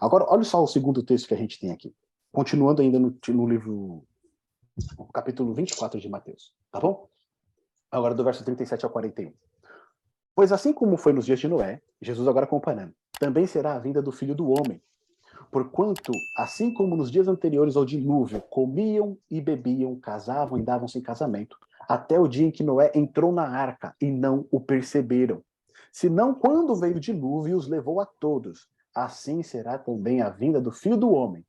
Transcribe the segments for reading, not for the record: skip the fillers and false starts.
Agora, olha só o segundo texto que a gente tem aqui. Continuando ainda no livro, no capítulo 24 de Mateus, tá bom? Agora do verso 37 ao 41. Pois assim como foi nos dias de Noé, Jesus agora comparando, também será a vinda do Filho do Homem. Porquanto, assim como nos dias anteriores ao dilúvio, comiam e bebiam, casavam e davam-se em casamento, até o dia em que Noé entrou na arca e não o perceberam. Senão, quando veio o dilúvio, os levou a todos. Assim será também a vinda do Filho do Homem.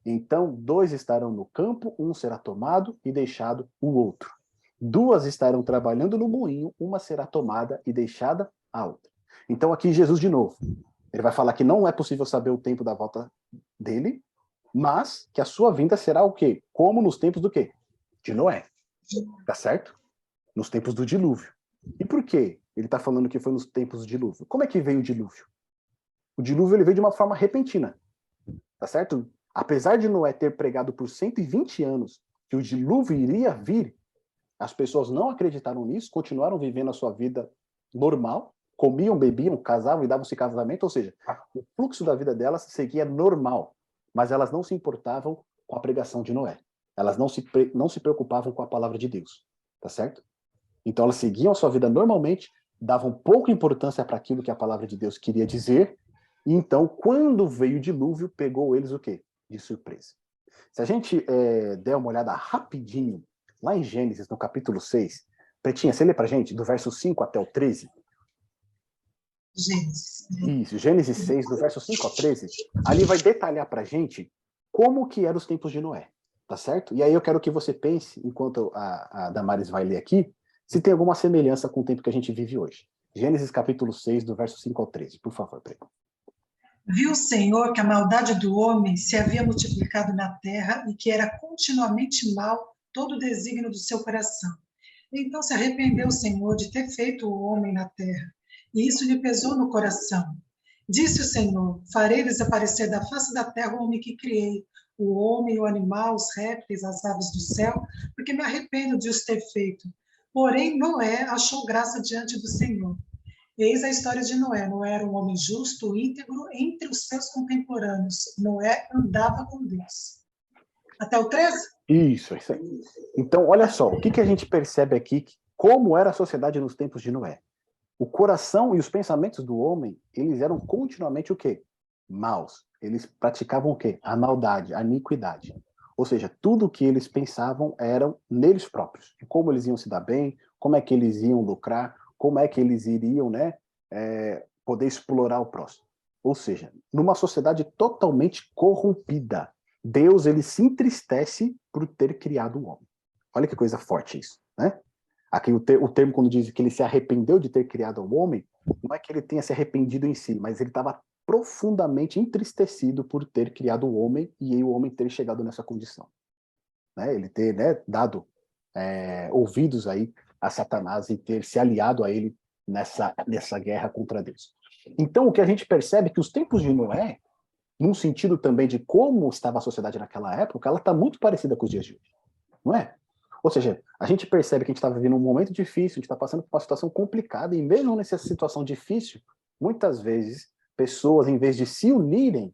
Então, 2 estarão no campo, um será tomado e deixado o outro. 2 estarão trabalhando no moinho, uma será tomada e deixada a outra. Então, aqui Jesus de novo. Ele vai falar que não é possível saber o tempo da volta dele, mas que a sua vinda será o quê? Como nos tempos do quê? De Noé. Tá certo? Nos tempos do dilúvio. E por quê? Ele está falando que foi nos tempos do dilúvio. Como é que veio o dilúvio? O dilúvio ele veio de uma forma repentina. Tá certo? Apesar de Noé ter pregado por 120 anos que o dilúvio iria vir, as pessoas não acreditaram nisso, continuaram vivendo a sua vida normal, comiam, bebiam, casavam e davam-se casamento, ou seja, o fluxo da vida delas seguia normal, mas elas não se importavam com a pregação de Noé. Elas não se preocupavam com a palavra de Deus, tá certo? Então elas seguiam a sua vida normalmente, davam pouca importância para aquilo que a palavra de Deus queria dizer, e então, quando veio o dilúvio, pegou eles o quê? De surpresa. Se a gente der uma olhada rapidinho, lá em Gênesis, no capítulo 6, Pretinha, você lê pra gente, do verso 5 até o 13? Gênesis. Isso, Gênesis 6, do verso 5 ao 13, ali vai detalhar pra gente como que eram os tempos de Noé, tá certo? E aí eu quero que você pense, enquanto a Damares vai ler aqui, se tem alguma semelhança com o tempo que a gente vive hoje. Gênesis capítulo 6, do verso 5 ao 13, por favor, Preto. Viu o Senhor que a maldade do homem se havia multiplicado na terra e que era continuamente mal todo o desígnio do seu coração. Então se arrependeu o Senhor de ter feito o homem na terra, e isso lhe pesou no coração. Disse o Senhor: farei desaparecer da face da terra o homem que criei, o homem, o animal, os répteis, as aves do céu, porque me arrependo de os ter feito. Porém, Noé achou graça diante do Senhor. Eis a história de Noé. Noé era um homem justo, íntegro, entre os seus contemporâneos. Noé andava com Deus. Até o 13? Isso aí. Então, olha só, o que a gente percebe aqui, como era a sociedade nos tempos de Noé. O coração e os pensamentos do homem, eles eram continuamente o quê? Maus. Eles praticavam o quê? A maldade, a iniquidade. Ou seja, tudo o que eles pensavam eram neles próprios. De como eles iam se dar bem, como é que eles iam lucrar, como é que eles iriam, né, poder explorar o próximo. Ou seja, numa sociedade totalmente corrompida, Deus ele se entristece por ter criado o homem. Olha que coisa forte isso, né? Aqui o termo quando diz que ele se arrependeu de ter criado o homem, não é que ele tenha se arrependido em si, mas ele estava profundamente entristecido por ter criado o homem e o homem ter chegado nessa condição. Né? Ele ter, né, dado ouvidos aí a Satanás e ter se aliado a ele nessa guerra contra Deus. Então o que a gente percebe é que os tempos de Noé, num sentido também de como estava a sociedade naquela época, ela está muito parecida com os dias de hoje, não é? Ou seja, a gente percebe que a gente está vivendo um momento difícil, a gente está passando por uma situação complicada, e mesmo nessa situação difícil, muitas vezes, pessoas, em vez de se unirem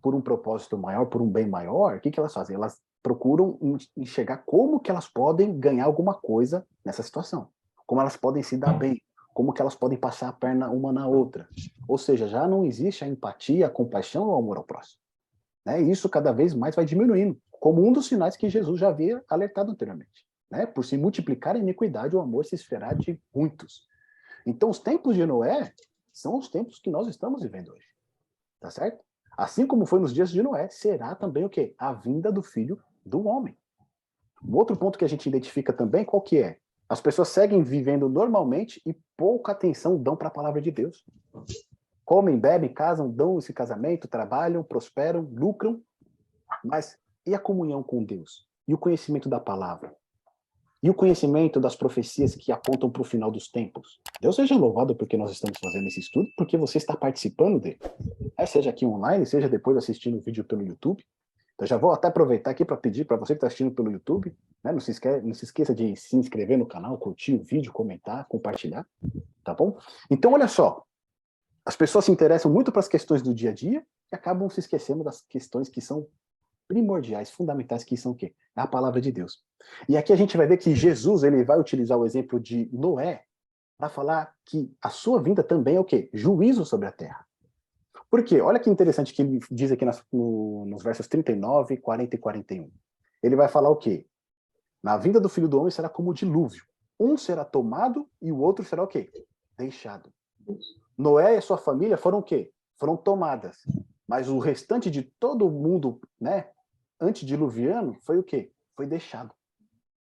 por um propósito maior, por um bem maior, o que elas fazem? Elas procuram enxergar como que elas podem ganhar alguma coisa nessa situação, como elas podem se dar bem, como que elas podem passar a perna uma na outra. Ou seja, já não existe a empatia, a compaixão ou o amor ao próximo. Né? E isso cada vez mais vai diminuindo, como um dos sinais que Jesus já havia alertado anteriormente. Né? Por se multiplicar a iniquidade, o amor se esfriará de muitos. Então, os tempos de Noé são os tempos que nós estamos vivendo hoje. Tá certo? Assim como foi nos dias de Noé, será também o quê? A vinda do Filho do Homem. Um outro ponto que a gente identifica também, qual que é? As pessoas seguem vivendo normalmente e pouca atenção dão para a palavra de Deus. Comem, bebem, casam, dão esse casamento, trabalham, prosperam, lucram, mas e a comunhão com Deus? E o conhecimento da palavra? E o conhecimento das profecias que apontam para o final dos tempos? Deus seja louvado porque nós estamos fazendo esse estudo, porque você está participando dele. Seja aqui online, seja depois assistindo o vídeo pelo YouTube. Então já vou até aproveitar aqui para pedir para você que está assistindo pelo YouTube, né, não se esqueça de se inscrever no canal, curtir o vídeo, comentar, compartilhar, tá bom? Então olha só, as pessoas se interessam muito para as questões do dia a dia, e acabam se esquecendo das questões que são primordiais, fundamentais, que são o quê? É a palavra de Deus. E aqui a gente vai ver que Jesus, ele vai utilizar o exemplo de Noé para falar que a sua vinda também é o quê? Juízo sobre a terra. Por quê? Olha que interessante que ele diz aqui nos versos 39, 40 e 41. Ele vai falar o quê? Na vinda do Filho do Homem será como o dilúvio. Um será tomado e o outro será o quê? Deixado. Noé e a sua família foram o quê? Foram tomadas. Mas o restante de todo o mundo, né, antediluviano, foi o quê? Foi deixado.